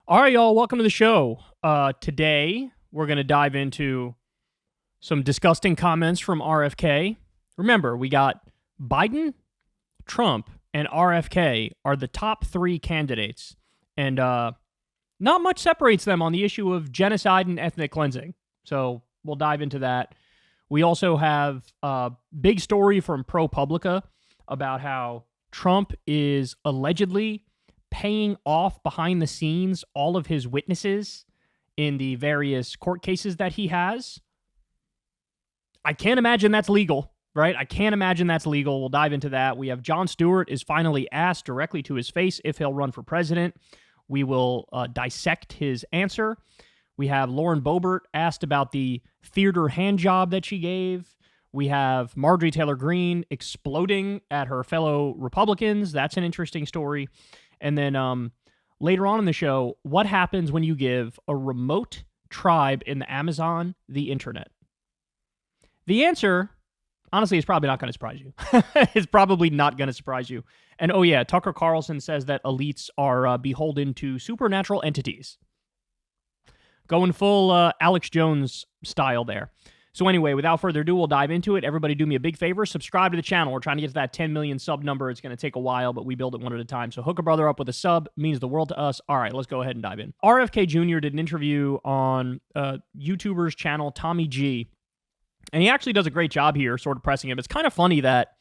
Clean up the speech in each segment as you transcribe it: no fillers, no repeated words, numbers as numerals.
All right, y'all, welcome to the show. Today, we're going to dive into some disgusting comments from RFK. Remember, we got Biden, Trump, and RFK are the top three candidates, and not much separates them on the issue of genocide and ethnic cleansing. So we'll dive into that. We also have a big story from ProPublica about how Trump is allegedly paying off behind the scenes all of his witnesses in the various court cases that he has. I can't imagine that's legal, right? I can't imagine that's legal. We'll dive into that. We have Jon Stewart is finally asked directly to his face if he'll run for president. We will dissect his answer. We have Lauren Boebert asked about the theater hand job that she gave. We have Marjorie Taylor Greene exploding at her fellow Republicans. That's an interesting story. And then later on in the show, what happens when you give a remote tribe in the Amazon the internet? The answer, honestly, is probably not going to surprise you. It's probably not going to surprise you. And oh yeah, Tucker Carlson says that elites are beholden to supernatural entities. Going full Alex Jones style there. So anyway, without further ado, we'll dive into it. Everybody do me a big favor. Subscribe to the channel. We're trying to get to that 10 million sub number. It's going to take a while, but we build it one at a time. So hook a brother up with a sub. It means the world to us. All right, let's go ahead and dive in. RFK Jr. did an interview on YouTuber's channel, Tommy G. And he actually does a great job here, sort of pressing him. It's kind of funny that,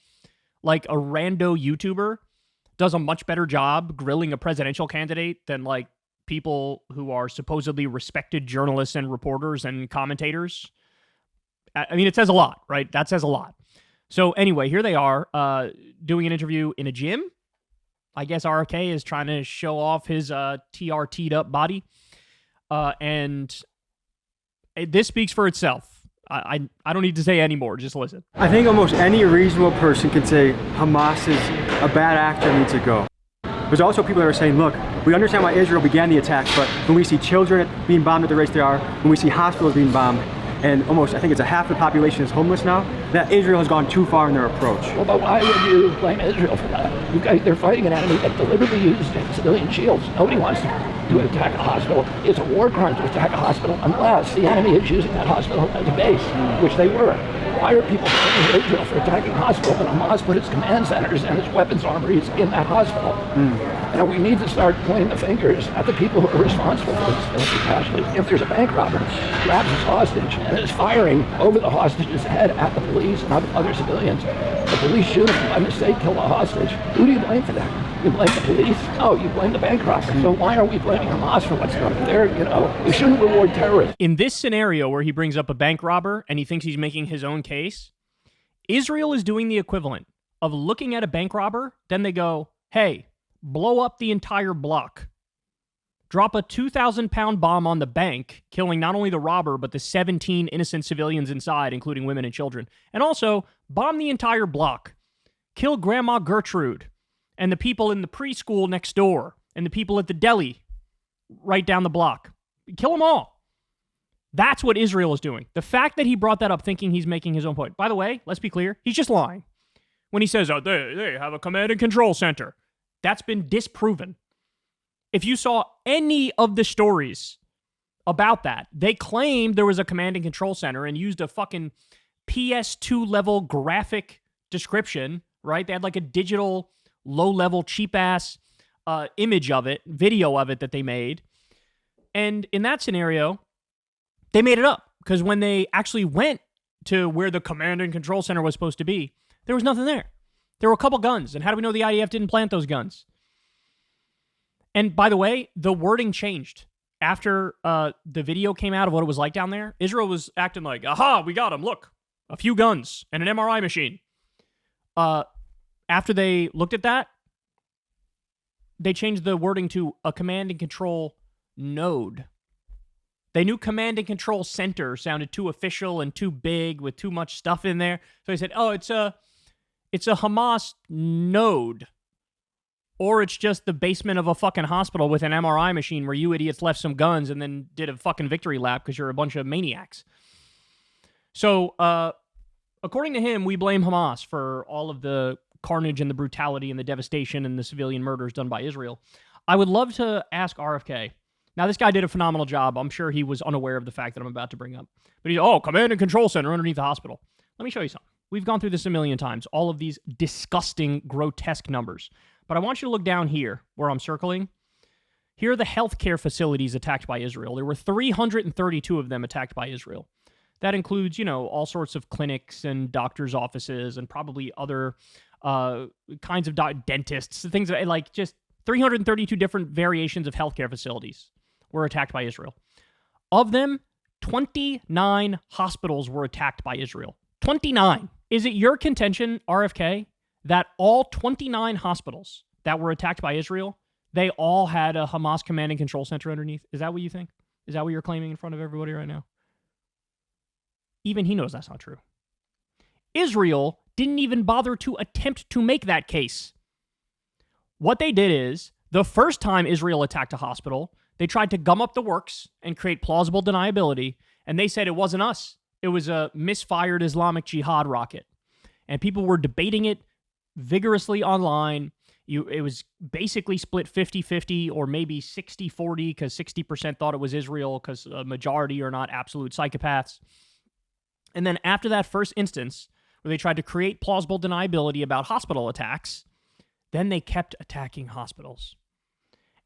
like, a rando YouTuber does a much better job grilling a presidential candidate than, like, people who are supposedly respected journalists and reporters and commentators. I mean, it says a lot, right? That says a lot. So anyway, here they are doing an interview in a gym. I guess RFK is trying to show off his TRT'd up body. And this speaks for itself. I don't need to say any more. Just listen. I think almost any reasonable person can say Hamas is a bad actor and needs to go. There's also people that are saying, look, we understand why Israel began the attacks, but when we see children being bombed at the rates they are, when we see hospitals being bombed, and almost, I think it's a half the population is homeless now, that Israel has gone too far in their approach. Well, but why would you blame Israel for that? You guys, they're fighting an enemy that deliberately used civilian shields. Nobody wants to attack a hospital. It's a war crime to attack a hospital unless the enemy is using that hospital as a base, which they were. Why are people blaming Israel for attacking a hospital when Hamas put its command centers and its weapons armories in that hospital? And we need to start pointing the fingers at the people who are responsible for this military casualties. If there's a bank robber who grabs his hostage and is firing over the hostage's head at the police and other civilians, the police shoot him by mistake, kill the hostage. Who do you blame for that? You blame the police? No, you blame the bank robber. So why are we blaming Hamas for what's going on there? You know, we shouldn't reward terrorists. In this scenario where he brings up a bank robber and he thinks he's making his own case, Israel is doing the equivalent of looking at a bank robber, then they go, hey, blow up the entire block. Drop a 2,000-pound bomb on the bank, killing not only the robber, but the 17 innocent civilians inside, including women and children. And also, bomb the entire block. Kill Grandma Gertrude and the people in the preschool next door and the people at the deli right down the block. Kill them all. That's what Israel is doing. The fact that he brought that up thinking he's making his own point. By the way, let's be clear, he's just lying. When he says, oh, they have a command and control center. That's been disproven. If you saw any of the stories about that, they claimed there was a command and control center and used a fucking PS2 level graphic description, right? They had like a digital, low-level, cheap-ass image of it, video of it that they made. And in that scenario, they made it up because when they actually went to where the command and control center was supposed to be, there was nothing there. There were a couple guns. And how do we know the IDF didn't plant those guns? And by the way, the wording changed. After the video came out of what it was like down there, Israel was acting like, aha, we got them. Look, a few guns and an MRI machine. After they looked at that, they changed the wording to a command and control node. They knew command and control center sounded too official and too big with too much stuff in there. So they said, oh, it's a Hamas node. Or it's just the basement of a fucking hospital with an MRI machine where you idiots left some guns and then did a fucking victory lap because you're a bunch of maniacs. So, according to him, we blame Hamas for all of the carnage and the brutality and the devastation and the civilian murders done by Israel. I would love to ask RFK, Now, this guy did a phenomenal job. I'm sure he was unaware of the fact that I'm about to bring up. But he's, command and control center underneath the hospital. Let me show you something. We've gone through this a million times, all of these disgusting, grotesque numbers. But I want you to look down here where I'm circling. Here are the healthcare facilities attacked by Israel. There were 332 of them attacked by Israel. That includes, all sorts of clinics and doctors' offices and probably other kinds of dentists, things like just 332 different variations of healthcare facilities were attacked by Israel. Of them, 29 hospitals were attacked by Israel. 29. Is it your contention, RFK, that all 29 hospitals that were attacked by Israel, they all had a Hamas command and control center underneath? Is that what you think? Is that what you're claiming in front of everybody right now? Even he knows that's not true. Israel didn't even bother to attempt to make that case. What they did is, the first time Israel attacked a hospital, they tried to gum up the works and create plausible deniability, and they said it wasn't us. It was a misfired Islamic Jihad rocket. And people were debating it vigorously online. It was basically split 50-50 or maybe 60-40 because 60% thought it was Israel because a majority are not absolute psychopaths. And then after that first instance, where they tried to create plausible deniability about hospital attacks, then they kept attacking hospitals.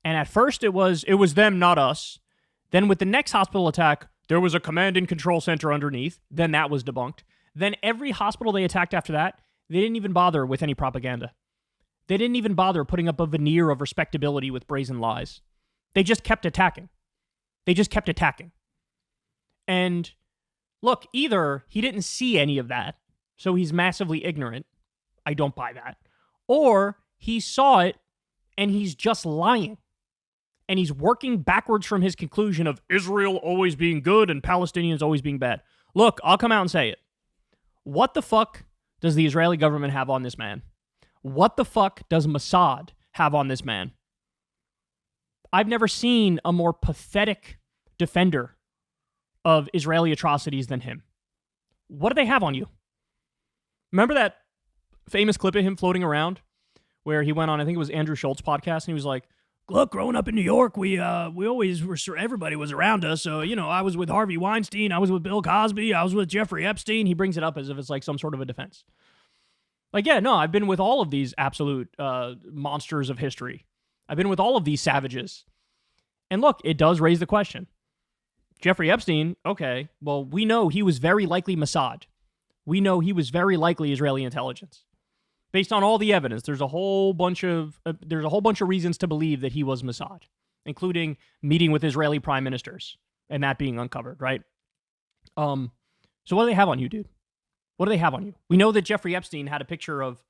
And at first it was them, not us. Then with the next hospital attack, there was a command and control center underneath. Then that was debunked. Then every hospital they attacked after that, they didn't even bother with any propaganda. They didn't even bother putting up a veneer of respectability with brazen lies. They just kept attacking. And look, either he didn't see any of that, so he's massively ignorant. I don't buy that. Or he saw it and he's just lying. And he's working backwards from his conclusion of Israel always being good and Palestinians always being bad. Look, I'll come out and say it. What the fuck does the Israeli government have on this man? What the fuck does Mossad have on this man? I've never seen a more pathetic defender of Israeli atrocities than him. What do they have on you? Remember that famous clip of him floating around where he went on, I think it was Andrew Schultz's podcast, and he was like, look, growing up in New York, we always were, everybody was around us. So, I was with Harvey Weinstein, I was with Bill Cosby, I was with Jeffrey Epstein. He brings it up as if it's like some sort of a defense. Like, yeah, no, I've been with all of these absolute monsters of history. I've been with all of these savages. And look, it does raise the question. Jeffrey Epstein, okay, well, we know he was very likely Mossad. We know he was very likely Israeli intelligence. Based on all the evidence, there's a whole bunch of reasons to believe that he was Mossad, including meeting with Israeli prime ministers and that being uncovered, right? So what do they have on you, dude? What do they have on you? We know that Jeffrey Epstein had a picture of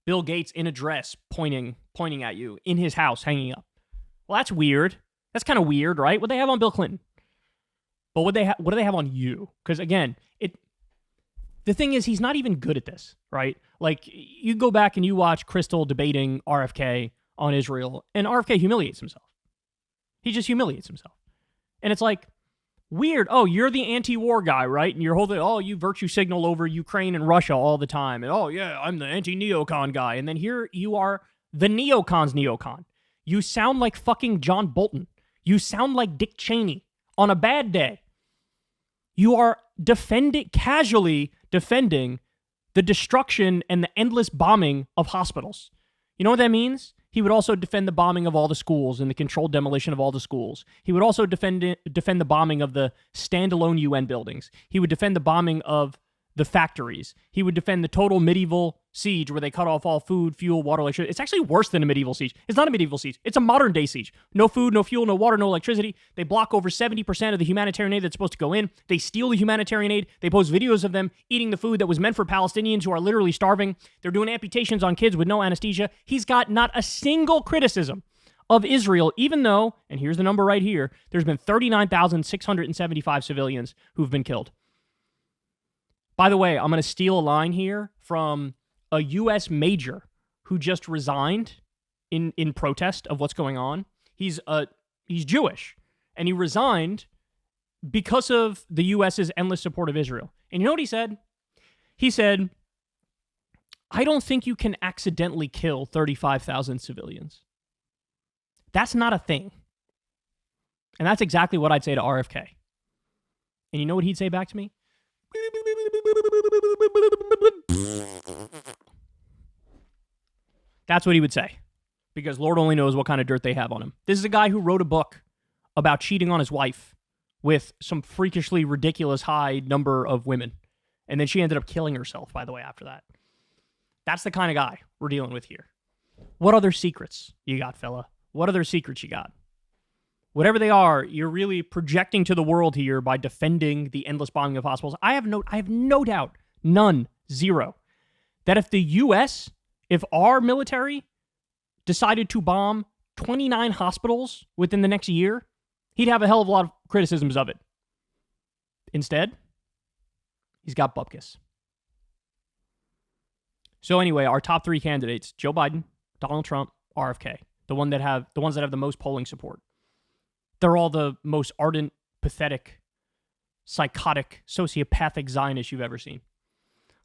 Bill Gates in a dress pointing at you in his house, hanging up. Well, that's weird. That's kind of weird, right? What do they have on Bill Clinton? But what do they have on you? Because again, the thing is, he's not even good at this, right? Like, you go back and you watch Crystal debating RFK on Israel, and RFK humiliates himself. He just humiliates himself. And it's like, weird. Oh, you're the anti-war guy, right? And you're holding, you virtue signal over Ukraine and Russia all the time. And I'm the anti-neocon guy. And then here you are, the neocon's neocon. You sound like fucking John Bolton. You sound like Dick Cheney on a bad day. You are casually defending the destruction and the endless bombing of hospitals. You know what that means? He would also defend the bombing of all the schools and the controlled demolition of all the schools. He would also defend the bombing of the standalone UN buildings. He would defend the bombing of the factories. He would defend the total medieval siege where they cut off all food, fuel, water, electricity. It's actually worse than a medieval siege. It's not a medieval siege. It's a modern day siege. No food, no fuel, no water, no electricity. They block over 70% of the humanitarian aid that's supposed to go in. They steal the humanitarian aid. They post videos of them eating the food that was meant for Palestinians who are literally starving. They're doing amputations on kids with no anesthesia. He's got not a single criticism of Israel, even though, and here's the number right here, there's been 39,675 civilians who've been killed. By the way, I'm going to steal a line here from a U.S. major who just resigned in protest of what's going on. He's Jewish, and he resigned because of the U.S.'s endless support of Israel. And you know what he said? He said, I don't think you can accidentally kill 35,000 civilians. That's not a thing. And that's exactly what I'd say to RFK. And you know what he'd say back to me? That's what he would say. Because Lord only knows what kind of dirt they have on him. This is a guy who wrote a book about cheating on his wife with some freakishly ridiculous high number of women. And then she ended up killing herself, by the way, after that. That's the kind of guy we're dealing with here. What other secrets you got, fella? What other secrets you got? Whatever they are, you're really projecting to the world here by defending the endless bombing of hospitals. I have no doubt, none, zero, that if the U.S., if our military decided to bomb 29 hospitals within the next year, he'd have a hell of a lot of criticisms of it. Instead, he's got bupkis. So anyway, our top three candidates: Joe Biden, Donald Trump, RFK, the ones that have the most polling support. They're all the most ardent, pathetic, psychotic, sociopathic Zionists you've ever seen.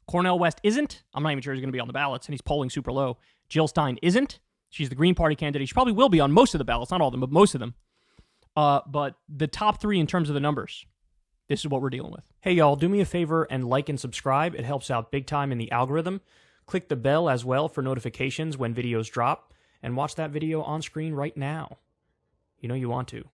Cornel West isn't. I'm not even sure he's going to be on the ballots, and he's polling super low. Jill Stein isn't. She's the Green Party candidate. She probably will be on most of the ballots, not all of them, but most of them. But the top three in terms of the numbers, this is what we're dealing with. Hey, y'all, do me a favor and like and subscribe. It helps out big time in the algorithm. Click the bell as well for notifications when videos drop, and watch that video on screen right now. You know you want to.